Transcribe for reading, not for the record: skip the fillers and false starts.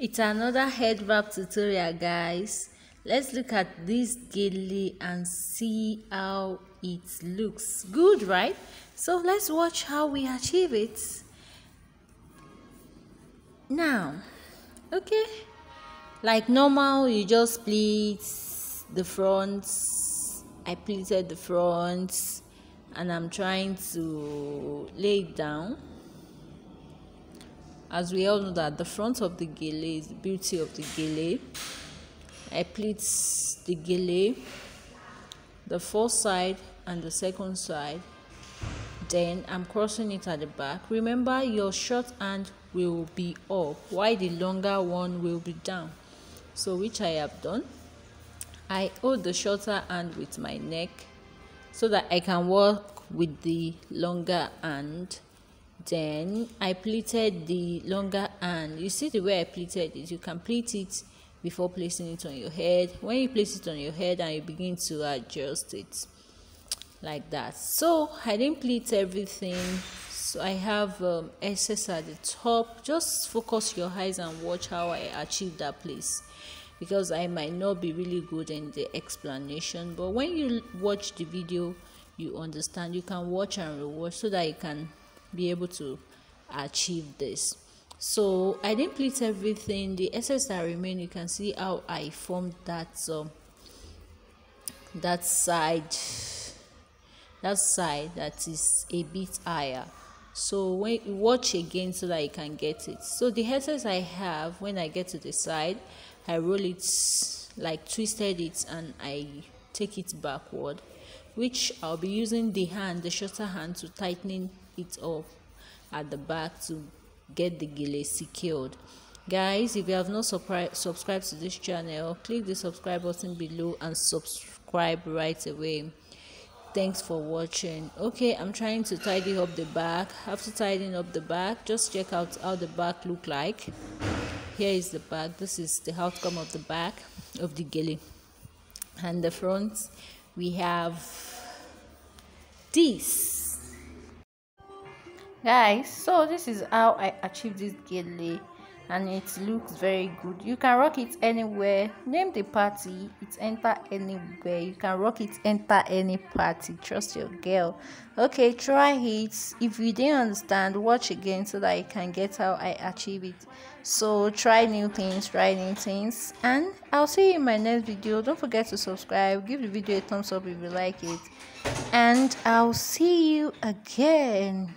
It's another head wrap tutorial, guys. Let's look at this gele and see how it looks good, right? So let's watch how we achieve it now. Okay, like normal, you just pleat the fronts. I pleated the fronts and I'm trying to lay it down. As we all know that the front of the gele is the beauty of the gele. I pleat the gele, the first side and the second side. Then I'm crossing it at the back. Remember, your short hand will be up while the longer one will be down. So which I have done. I hold the shorter hand with my neck so that I can work with the longer hand. Then I pleated the longer hand. You see the way I pleated it, you can pleat it before placing it on your head. When you place it on your head and you begin to adjust it like that. So I didn't pleat everything, so I have excess at the top. Just focus your eyes and watch how I achieve that place, because I might not be really good in the explanation, but when you watch the video you understand. You can watch and rewatch so that you can be able to achieve this. So I didn't pleat everything. The excess that remain, you can see how I formed that side that is a bit higher. So when you watch again so that you can get it. So the excess I have, when I get to the side, I roll it, like twisted it, and I take it backward, which I'll be using the shorter hand, to tightening it up at the back to get the gele secured. Guys, if you have not subscribed to this channel, click the subscribe button below and subscribe right away. Thanks for watching. Okay, I'm trying to tidy up the back. After tidying up the back, just check out how the back look like. Here is the back. This is the outcome of the back of the gele. And the front, we have this. Guys, so this is how I achieved this gele, and it looks very good. You can rock it anywhere. Name the party, it enter anywhere. You can rock it, enter any party. Trust your girl. Okay, try it. If you didn't understand, watch again so that you can get how I achieve it. So try new things, and I'll see you in my next video. Don't forget to subscribe, give the video a thumbs up if you like it, and I'll see you again.